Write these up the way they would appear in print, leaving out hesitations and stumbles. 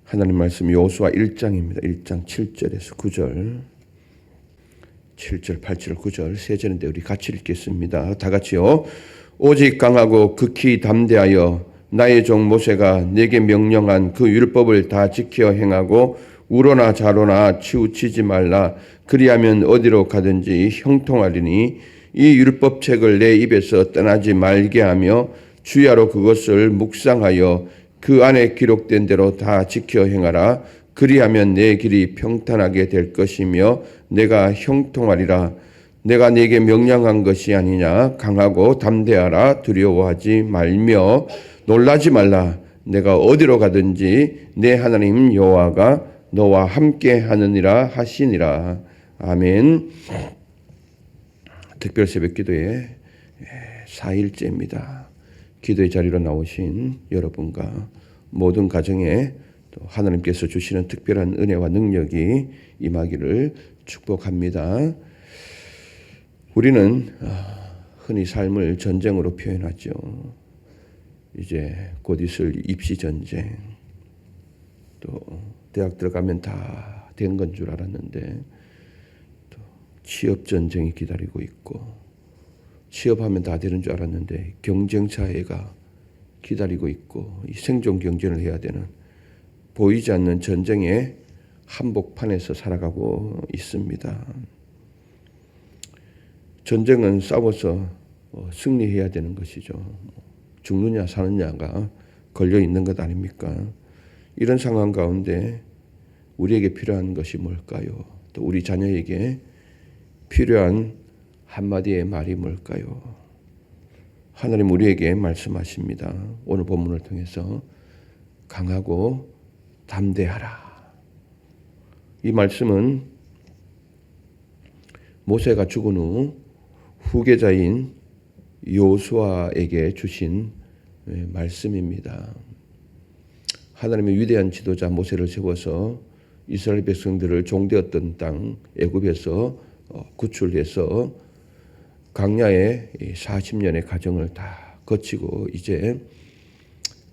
하나님 말씀 여호수아 1장입니다. 1장 7절에서 9절, 7절, 8절, 9절 세 절인데 우리 같이 읽겠습니다. 다 같이요. 오직 강하고 극히 담대하여 나의 종 모세가 내게 명령한 그 율법을 다 지켜 행하고 우로나 좌로나 치우치지 말라. 그리하면 어디로 가든지 형통하리니 이 율법책을 내 입에서 떠나지 말게 하며 주야로 그것을 묵상하여 그 안에 기록된 대로 다 지켜 행하라. 그리하면 내 길이 평탄하게 될 것이며 내가 형통하리라. 내가 네게 명령한 것이 아니냐. 강하고 담대하라. 두려워하지 말며 놀라지 말라. 내가 어디로 가든지 내 하나님 여호와가 너와 함께 하느니라 하시니라. 아멘. 특별 새벽 기도의 4일째입니다. 기도의 자리로 나오신 여러분과 모든 가정에 또 하나님께서 주시는 특별한 은혜와 능력이 임하기를 축복합니다. 우리는 흔히 삶을 전쟁으로 표현하죠. 이제 곧 있을 입시 전쟁, 또 대학 들어가면 다 된 건 줄 알았는데 또 취업 전쟁이 기다리고 있고, 취업하면 다 되는 줄 알았는데 경쟁 사회가 기다리고 있고, 이 생존 경쟁을 해야 되는 보이지 않는 전쟁의 한복판에서 살아가고 있습니다. 전쟁은 싸워서 승리해야 되는 것이죠. 죽느냐 사느냐가 걸려 있는 것 아닙니까? 이런 상황 가운데 우리에게 필요한 것이 뭘까요? 또 우리 자녀에게 필요한 한마디의 말이 뭘까요? 하나님 우리에게 말씀하십니다. 오늘 본문을 통해서 강하고 담대하라. 이 말씀은 모세가 죽은 후 후계자인 여호수아에게 주신 말씀입니다. 하나님의 위대한 지도자 모세를 세워서 이스라엘 백성들을 종되었던 땅 애굽에서 구출해서 광야의 40년의 과정을 다 거치고 이제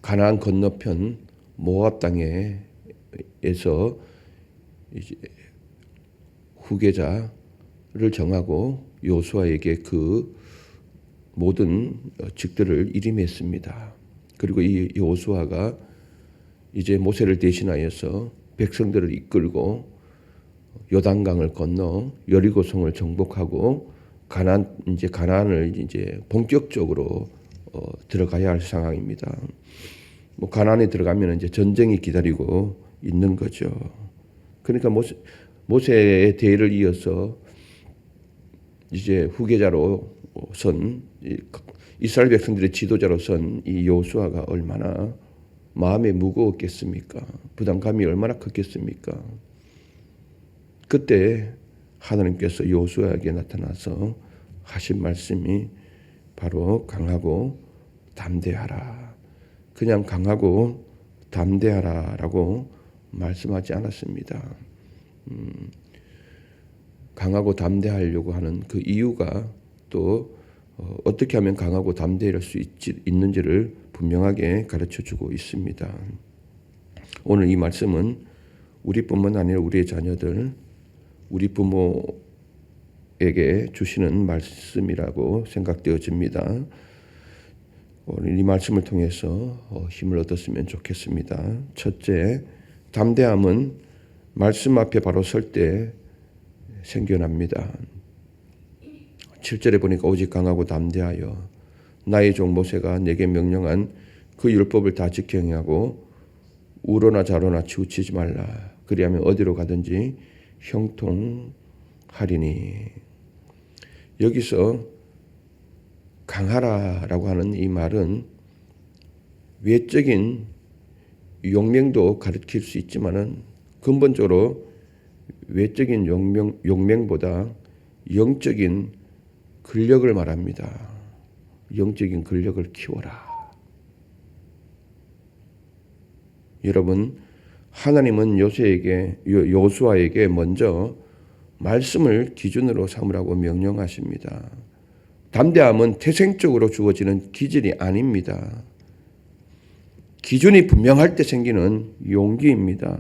가나안 건너편 모압 땅에서 이제 후계자를 정하고 여호수아에게 그 모든 직들을 일임했습니다. 그리고 이 여호수아가 이제 모세를 대신하여서 백성들을 이끌고 요단강을 건너 여리고성을 정복하고 가나안을 이제 본격적으로 들어가야 할 상황입니다. 가나안에 들어가면 이제 전쟁이 기다리고 있는 거죠. 그러니까 모세의 대의를 이어서 이제 후계자로 선 이스라엘 백성들의 지도자로 선 이 여호수아가 얼마나 마음에 무거웠겠습니까? 부담감이 얼마나 컸겠습니까? 그때 하나님께서 여호수아에게 나타나서 하신 말씀이 바로 강하고 담대하라. 그냥 강하고 담대하라라고 말씀하지 않았습니다. 강하고 담대하려고 하는 그 이유가 또 어떻게 하면 강하고 담대할 수 있는지를 분명하게 가르쳐주고 있습니다. 오늘 이 말씀은 우리뿐만 아니라 우리의 자녀들, 우리 부모에게 주시는 말씀이라고 생각되어집니다. 오늘 이 말씀을 통해서 힘을 얻었으면 좋겠습니다. 첫째, 담대함은 말씀 앞에 바로 설 때 생겨납니다. 7절에 보니까 오직 강하고 담대하여 나의 종 모세가 내게 명령한 그 율법을 다 지켜 행하고 우로나 좌로나 치우치지 말라. 그리하면 어디로 가든지 형통하리니. 여기서 강하라라고 하는 이 말은 외적인 용맹도 가르칠 수 있지만은 근본적으로 외적인 용맹보다 영적인 근력을 말합니다. 영적인 근력을 키워라. 여러분, 하나님은 여호수아에게 먼저 말씀을 기준으로 삼으라고 명령하십니다. 담대함은 태생적으로 주어지는 기질이 아닙니다. 기준이 분명할 때 생기는 용기입니다.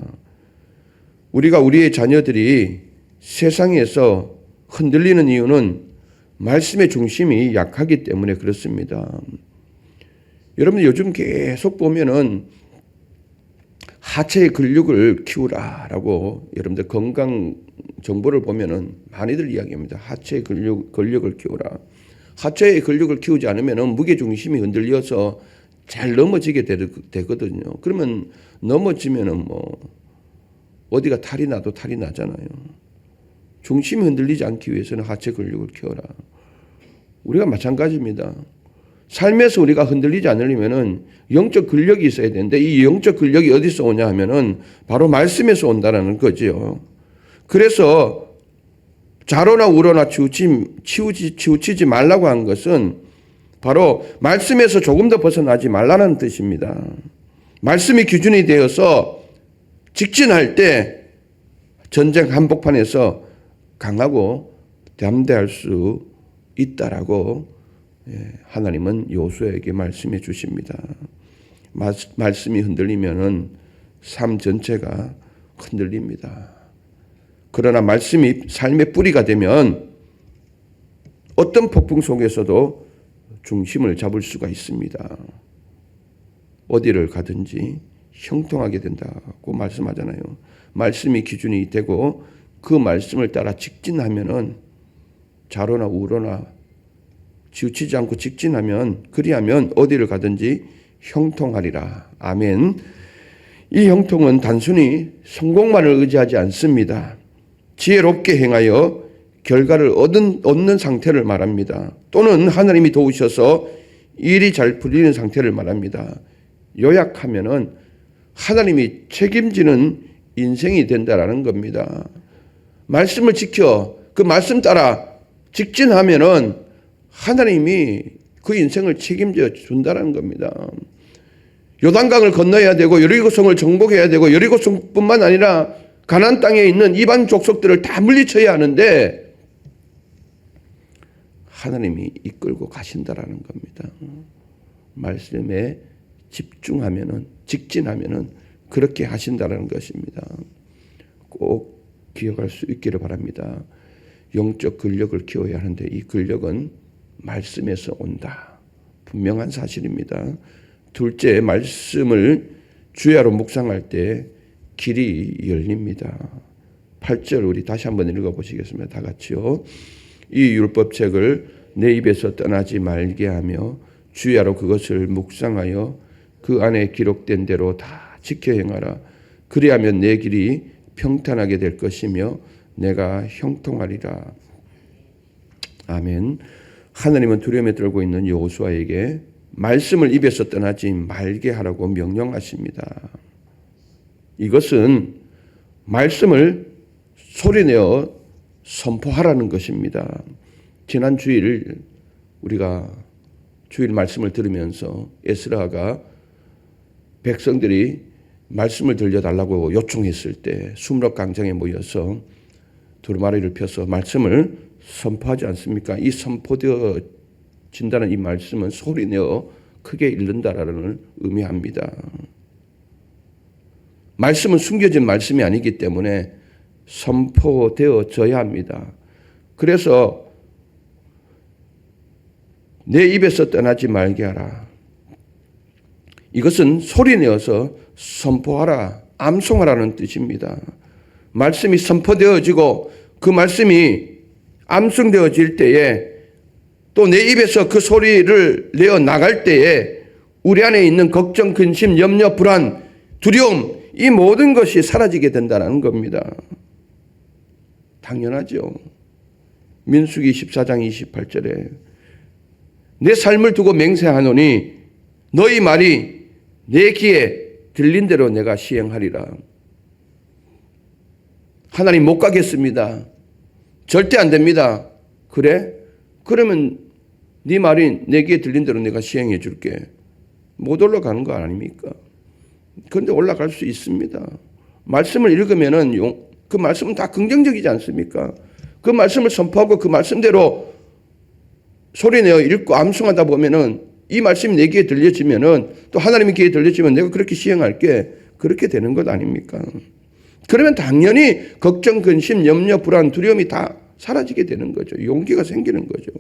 우리가 우리의 자녀들이 세상에서 흔들리는 이유는 말씀의 중심이 약하기 때문에 그렇습니다. 여러분 요즘 계속 보면은 하체의 근육을 키우라라고 여러분들 건강 정보를 보면은 많이들 이야기합니다. 하체의 근육을 키우라. 하체의 근육을 키우지 않으면은 무게 중심이 흔들려서 잘 넘어지게 되거든요. 그러면 넘어지면은 뭐 어디가 탈이 나도 탈이 나잖아요. 중심이 흔들리지 않기 위해서는 하체 근육을 키워라. 우리가 마찬가지입니다. 삶에서 우리가 흔들리지 않으려면은 영적 근력이 있어야 되는데 이 영적 근력이 어디서 오냐 하면은 바로 말씀에서 온다라는 거죠. 그래서 좌로나 우로나 치우치지 말라고 한 것은 바로 말씀에서 조금 더 벗어나지 말라는 뜻입니다. 말씀이 기준이 되어서 직진할 때 전쟁 한복판에서 강하고 담대할 수 있다라고 하나님은 여호수아에게 말씀해 주십니다. 말씀이 흔들리면은 삶 전체가 흔들립니다. 그러나 말씀이 삶의 뿌리가 되면 어떤 폭풍 속에서도 중심을 잡을 수가 있습니다. 어디를 가든지 형통하게 된다고 말씀하잖아요. 말씀이 기준이 되고 그 말씀을 따라 직진하면은 좌로나 우로나 치우치지 않고 직진하면 그리하면 어디를 가든지 형통하리라. 아멘. 이 형통은 단순히 성공만을 의지하지 않습니다. 지혜롭게 행하여 결과를 얻는 상태를 말합니다. 또는 하나님이 도우셔서 일이 잘 풀리는 상태를 말합니다. 요약하면은 하나님이 책임지는 인생이 된다라는 겁니다. 말씀을 지켜 그 말씀 따라 직진하면은 하나님이 그 인생을 책임져 준다라는 겁니다. 요단강을 건너야 되고 여리고성을 정복해야 되고 여리고성뿐만 아니라 가나안 땅에 있는 이방 족속들을 다 물리쳐야 하는데 하나님이 이끌고 가신다라는 겁니다. 말씀에 집중하면은 직진하면은 그렇게 하신다라는 것입니다. 꼭 기억할 수 있기를 바랍니다. 영적 근력을 키워야 하는데 이 근력은 말씀에서 온다. 분명한 사실입니다. 둘째, 말씀을 주야로 묵상할 때 길이 열립니다. 8절 우리 다시 한번 읽어보시겠습니다. 다 같이요. 이 율법책을 내 입에서 떠나지 말게 하며 주야로 그것을 묵상하여 그 안에 기록된 대로 다 지켜 행하라. 그리하면 내 길이 평탄하게 될 것이며 내가 형통하리라. 아멘. 하나님은 두려움에 떨고 있는 여호수아에게 말씀을 입에서 떠나지 말게 하라고 명령하십니다. 이것은 말씀을 소리내어 선포하라는 것입니다. 지난 주일 우리가 주일 말씀을 들으면서 에스라가 백성들이 말씀을 들려달라고 요청했을 때 수므록 광장에 모여서 두루마리를 펴서 말씀을 선포하지 않습니까? 이 선포되어진다는 이 말씀은 소리내어 크게 읽는다라는 의미합니다. 말씀은 숨겨진 말씀이 아니기 때문에 선포되어져야 합니다. 그래서 내 입에서 떠나지 말게 하라. 이것은 소리내어서 선포하라, 암송하라는 뜻입니다. 말씀이 선포되어지고 그 말씀이 암송되어질 때에 또 내 입에서 그 소리를 내어 나갈 때에 우리 안에 있는 걱정, 근심, 염려, 불안, 두려움 이 모든 것이 사라지게 된다는 겁니다. 당연하죠. 민수기 14장 28절에 내 삶을 두고 맹세하노니 너희 말이 내 귀에 들린 대로 내가 시행하리라. 하나님 못 가겠습니다. 절대 안 됩니다. 그래? 그러면 네 말이 내 귀에 들린 대로 내가 시행해 줄게. 못 올라가는 거 아닙니까? 그런데 올라갈 수 있습니다. 말씀을 읽으면은 그 말씀은 다 긍정적이지 않습니까? 그 말씀을 선포하고 그 말씀대로 소리내어 읽고 암송하다 보면은 이 말씀이 내 귀에 들려지면은 또 하나님의 귀에 들려지면 내가 그렇게 시행할게 그렇게 되는 것 아닙니까? 그러면 당연히 걱정, 근심, 염려, 불안, 두려움이 다 사라지게 되는 거죠. 용기가 생기는 거죠.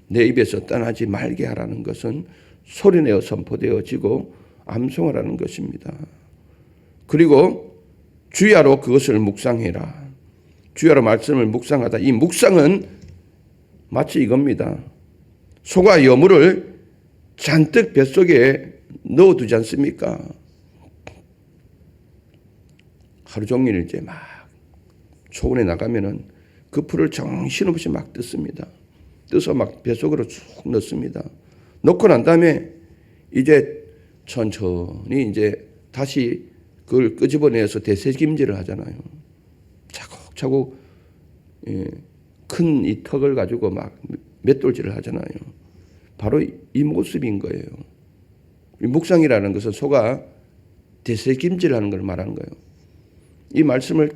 내 입에서 떠나지 말게 하라는 것은 소리내어 선포되어지고 암송하라는 것입니다. 그리고 주야로 그것을 묵상해라. 주야로 말씀을 묵상하다. 이 묵상은 마치 이겁니다. 소가 여물을 잔뜩 뱃속에 넣어두지 않습니까? 하루 종일 이제 막 초원에 나가면은 그 풀을 정신없이 막 뜯습니다. 뜯어서 막 뱃속으로 쭉 넣습니다. 넣고 난 다음에 이제 천천히 이제 다시 그걸 끄집어내서 되새김질을 하잖아요. 차곡차곡 큰 이 턱을 가지고 막 맷돌질을 하잖아요. 바로 이 모습인 거예요. 묵상이라는 것은 소가 되새김질하는 걸 말하는 거예요. 이 말씀을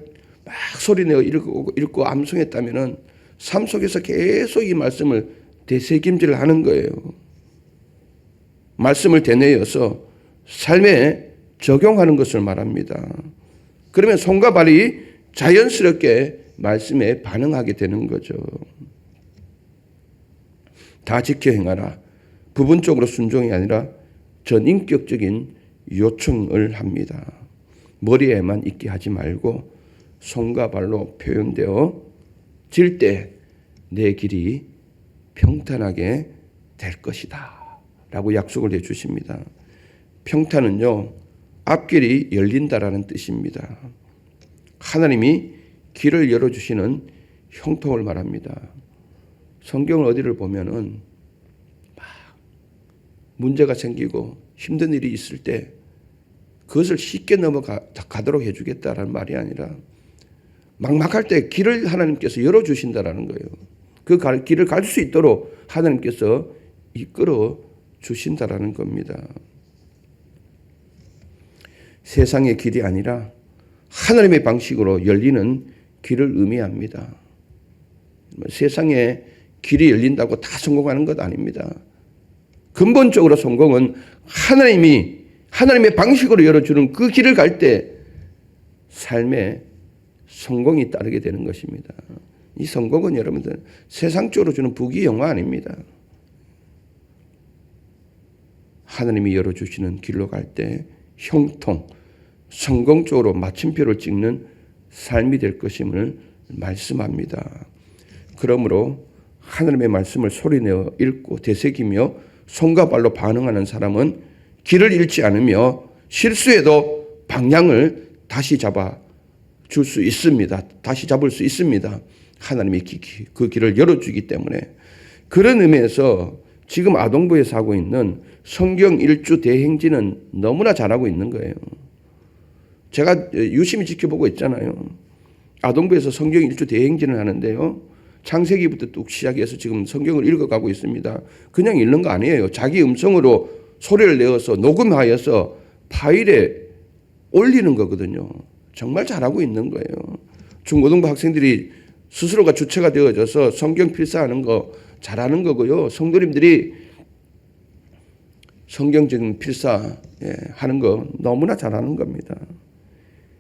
막 소리내어 읽고 암송했다면은 삶 속에서 계속 이 말씀을 되새김질을 하는 거예요. 말씀을 되뇌어서 삶에 적용하는 것을 말합니다. 그러면 손과 발이 자연스럽게 말씀에 반응하게 되는 거죠. 다 지켜 행하라. 부분적으로 순종이 아니라 전인격적인 요청을 합니다. 머리에만 있게 하지 말고 손과 발로 표현되어 질 때 내 길이 평탄하게 될 것이다 라고 약속을 해주십니다. 평탄은요, 앞길이 열린다라는 뜻입니다. 하나님이 길을 열어주시는 형통을 말합니다. 성경을 어디를 보면은 막 문제가 생기고 힘든 일이 있을 때 그것을 쉽게 넘어가도록 해주겠다라는 말이 아니라 막막할 때 길을 하나님께서 열어주신다라는 거예요. 그 길을 갈 수 있도록 하나님께서 이끌어 주신다라는 겁니다. 세상의 길이 아니라 하나님의 방식으로 열리는 길을 의미합니다. 세상에 길이 열린다고 다 성공하는 것 아닙니다. 근본적으로 성공은 하나님의 방식으로 열어주는 그 길을 갈 때 삶에 성공이 따르게 되는 것입니다. 이 성공은 여러분들 세상적으로 주는 부귀영화 아닙니다. 하나님이 열어주시는 길로 갈 때 형통, 성공적으로 마침표를 찍는 삶이 될 것임을 말씀합니다. 그러므로 하나님의 말씀을 소리내어 읽고 되새기며 손과 발로 반응하는 사람은 길을 잃지 않으며 실수해도 방향을 다시 잡아 줄 수 있습니다. 다시 잡을 수 있습니다. 하나님이 그 길을 열어주기 때문에. 그런 의미에서 지금 아동부에서 하고 있는 성경 일주 대행진은 너무나 잘하고 있는 거예요. 제가 유심히 지켜보고 있잖아요. 아동부에서 성경 일주 대행진을 하는데요. 창세기부터 뚝 시작해서 지금 성경을 읽어가고 있습니다. 그냥 읽는 거 아니에요. 자기 음성으로 소리를 내어서 녹음하여서 파일에 올리는 거거든요. 정말 잘하고 있는 거예요. 중고등부 학생들이 스스로가 주체가 되어져서 성경 필사하는 거 잘하는 거고요. 성도님들이 성경적인 필사 하는 거 너무나 잘하는 겁니다.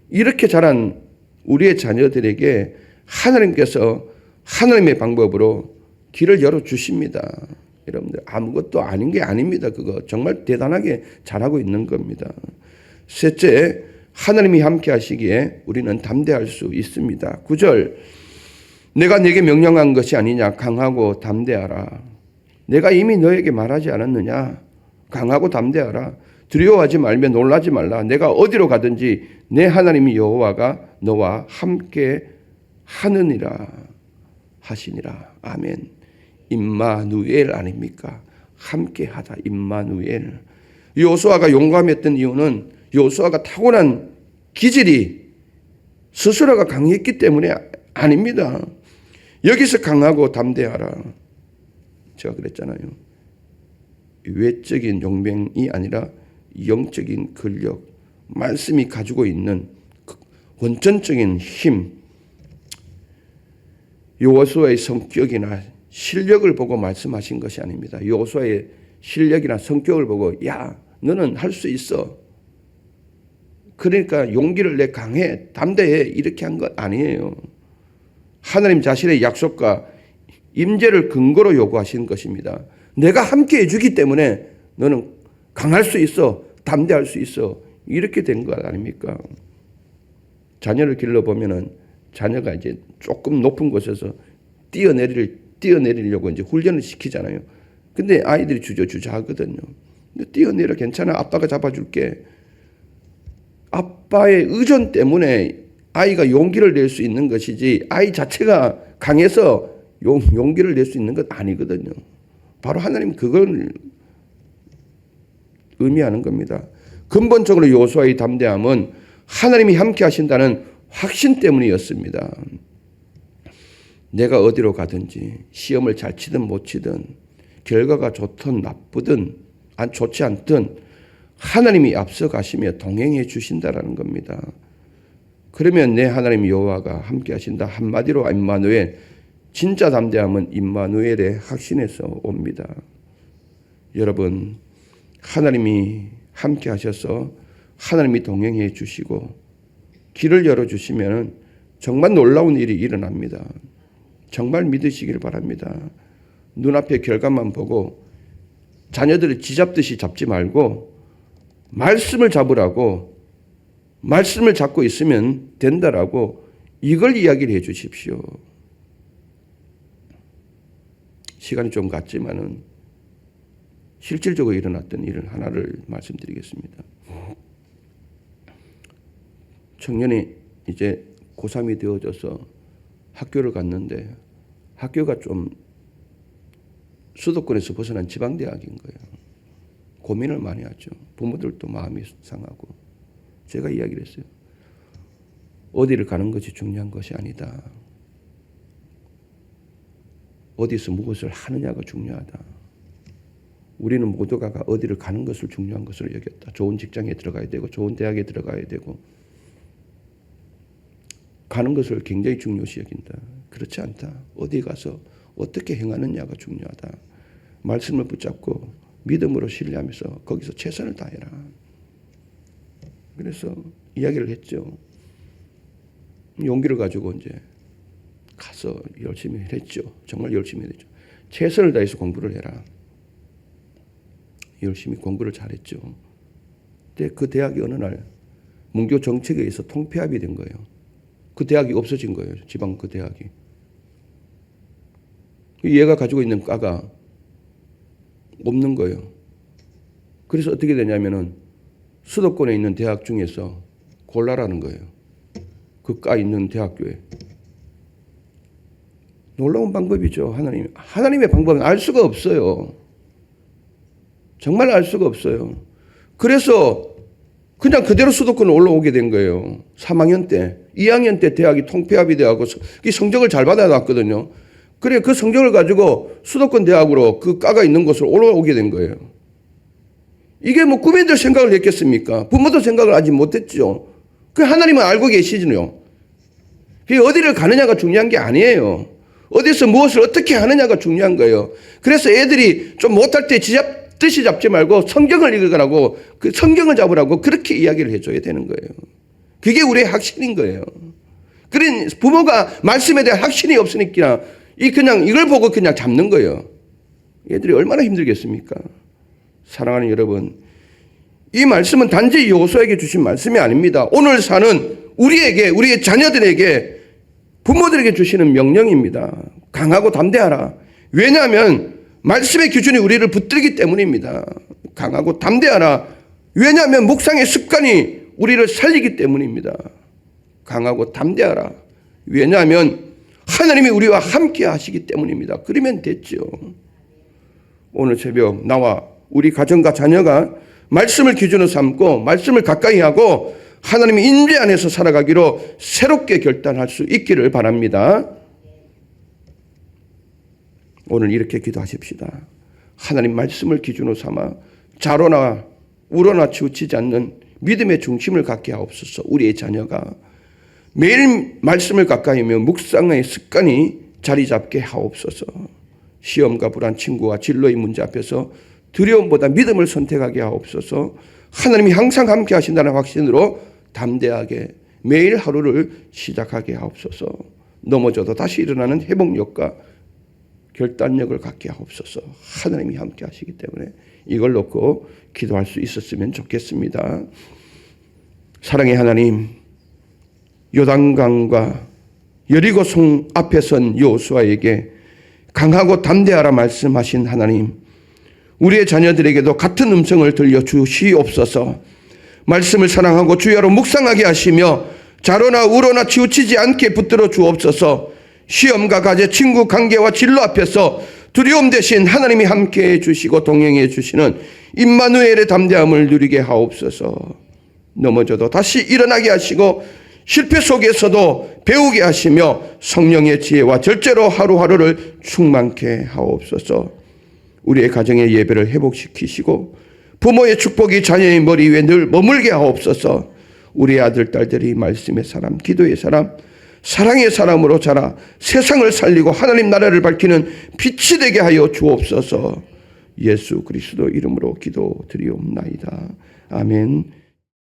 이렇게 잘한 우리의 자녀들에게 하나님께서 하나님의 방법으로 길을 열어주십니다. 여러분들 아무것도 아닌 게 아닙니다. 그거 정말 대단하게 잘하고 있는 겁니다. 셋째, 하나님이 함께 하시기에 우리는 담대할 수 있습니다. 9절, 내가 네게 명령한 것이 아니냐. 강하고 담대하라. 내가 이미 너에게 말하지 않았느냐. 강하고 담대하라. 두려워하지 말며 놀라지 말라. 내가 어디로 가든지 내 하나님 여호와가 너와 함께 하느니라 하시니라. 아멘. 임마누엘 아닙니까? 함께하다. 임마누엘. 여호수아가 용감했던 이유는 여호수아가 타고난 기질이 스스로가 강했기 때문에 아닙니다. 여기서 강하고 담대하라. 제가 그랬잖아요. 외적인 용맹이 아니라 영적인 근력, 말씀이 가지고 있는 원천적인 힘, 여호수아의 성격이나 실력을 보고 말씀하신 것이 아닙니다. 여호수아의 실력이나 성격을 보고 야 너는 할 수 있어. 그러니까 용기를 내 강해 담대해 이렇게 한 것 아니에요. 하나님 자신의 약속과 임재를 근거로 요구하신 것입니다. 내가 함께 해주기 때문에 너는 강할 수 있어. 담대할 수 있어. 이렇게 된 것 아닙니까? 자녀를 길러보면은 자녀가 이제 조금 높은 곳에서 뛰어내리려고 이제 훈련을 시키잖아요. 근데 아이들이 주저주저 하거든요. 뛰어내려 괜찮아. 아빠가 잡아줄게. 아빠의 의존 때문에 아이가 용기를 낼 수 있는 것이지 아이 자체가 강해서 용기를 낼 수 있는 것 아니거든요. 바로 하나님 그걸 의미하는 겁니다. 근본적으로 여호수아의 담대함은 하나님이 함께 하신다는 확신 때문이었습니다. 내가 어디로 가든지 시험을 잘 치든 못 치든 결과가 좋든 나쁘든 좋지 않든 하나님이 앞서 가시며 동행해 주신다라는 겁니다. 그러면 내 하나님 여호와가 함께 하신다. 한마디로 임마누엘, 진짜 담대함은 임마누엘의 확신에서 옵니다. 여러분, 하나님이 함께 하셔서 하나님이 동행해 주시고 길을 열어주시면 정말 놀라운 일이 일어납니다. 정말 믿으시길 바랍니다. 눈앞의 결과만 보고 자녀들을 쥐잡듯이 잡지 말고 말씀을 잡으라고, 말씀을 잡고 있으면 된다라고 이걸 이야기를 해 주십시오. 시간이 좀 갔지만은 실질적으로 일어났던 일을 하나를 말씀드리겠습니다. 청년이 이제 고3이 되어져서 학교를 갔는데 학교가 좀 수도권에서 벗어난 지방대학인 거예요. 고민을 많이 하죠. 부모들도 마음이 상하고. 제가 이야기를 했어요. 어디를 가는 것이 중요한 것이 아니다. 어디서 무엇을 하느냐가 중요하다. 우리는 모두가 어디를 가는 것을 중요한 것으로 여겼다. 좋은 직장에 들어가야 되고 좋은 대학에 들어가야 되고 가는 것을 굉장히 중요시 여긴다. 그렇지 않다. 어디 가서 어떻게 행하느냐가 중요하다. 말씀을 붙잡고 믿음으로 신뢰하면서 거기서 최선을 다해라. 그래서 이야기를 했죠. 용기를 가지고 이제 가서 열심히 했죠. 정말 열심히 했죠. 최선을 다해서 공부를 해라. 열심히 공부를 잘했죠. 근데 그 대학이 어느 날 문교 정책에 의해서 통폐합이 된 거예요. 그 대학이 없어진 거예요. 지방 그 대학이. 얘가 가지고 있는 과가 없는 거예요. 그래서 어떻게 되냐면은 수도권에 있는 대학 중에서 골라라는 거예요. 그 과 있는 대학교에. 놀라운 방법이죠. 하나님의 방법은 알 수가 없어요. 정말 알 수가 없어요. 그래서 그냥 그대로 수도권으로 올라오게 된 거예요. 3학년 때. 2학년 때 대학이 통폐합이 돼가고 성적을 잘 받아놨거든요. 그래 그 성적을 가지고 수도권 대학으로 그 과가 있는 곳으로 올라오게 된 거예요. 이게 뭐 꿈에들 생각을 했겠습니까? 부모도 생각을 아직 못했죠. 그 하나님은 알고 계시죠. 어디를 가느냐가 중요한 게 아니에요. 어디서 무엇을 어떻게 하느냐가 중요한 거예요. 그래서 애들이 좀 못할 때 뜻이 잡지 말고 성경을 읽으라고 그 성경을 잡으라고 그렇게 이야기를 해줘야 되는 거예요. 그게 우리의 확신인 거예요. 그런 부모가 말씀에 대한 확신이 없으니까 그냥 이걸 보고 그냥 잡는 거예요. 애들이 얼마나 힘들겠습니까? 사랑하는 여러분, 이 말씀은 단지 여호수아에게 주신 말씀이 아닙니다. 오늘 사는 우리에게, 우리의 자녀들에게, 부모들에게 주시는 명령입니다. 강하고 담대하라. 왜냐하면 말씀의 기준이 우리를 붙들기 때문입니다. 강하고 담대하라. 왜냐하면 묵상의 습관이 우리를 살리기 때문입니다. 강하고 담대하라. 왜냐하면 하나님이 우리와 함께 하시기 때문입니다. 그러면 됐죠. 오늘 새벽 나와 우리 가정과 자녀가 말씀을 기준으로 삼고 말씀을 가까이 하고 하나님의 인재 안에서 살아가기로 새롭게 결단할 수 있기를 바랍니다. 오늘 이렇게 기도하십시다. 하나님 말씀을 기준으로 삼아 좌로나 우로나 치우치지 않는 믿음의 중심을 갖게 하옵소서. 우리의 자녀가 매일 말씀을 가까이 하며 묵상의 습관이 자리 잡게 하옵소서. 시험과 불안, 친구와 진로의 문제 앞에서 두려움보다 믿음을 선택하게 하옵소서. 하나님이 항상 함께 하신다는 확신으로 담대하게 매일 하루를 시작하게 하옵소서. 넘어져도 다시 일어나는 회복력과 결단력을 갖게 하옵소서. 하나님이 함께 하시기 때문에 이걸 놓고 기도할 수 있었으면 좋겠습니다. 사랑의 하나님, 요단강과 여리고성 앞에 선 여호수아에게 강하고 담대하라 말씀하신 하나님, 우리의 자녀들에게도 같은 음성을 들려주시옵소서. 말씀을 사랑하고 주야로 묵상하게 하시며 자로나 우로나 치우치지 않게 붙들어 주옵소서. 시험과 과제, 친구, 관계와 진로 앞에서 두려움 대신 하나님이 함께해 주시고 동행해 주시는 임마누엘의 담대함을 누리게 하옵소서. 넘어져도 다시 일어나게 하시고 실패 속에서도 배우게 하시며 성령의 지혜와 절제로 하루하루를 충만케 하옵소서. 우리의 가정의 예배를 회복시키시고 부모의 축복이 자녀의 머리 위에 늘 머물게 하옵소서. 우리의 아들, 딸들이 말씀의 사람, 기도의 사람, 사랑의 사람으로 자라 세상을 살리고 하나님 나라를 밝히는 빛이 되게 하여 주옵소서. 예수 그리스도 이름으로 기도드리옵나이다. 아멘.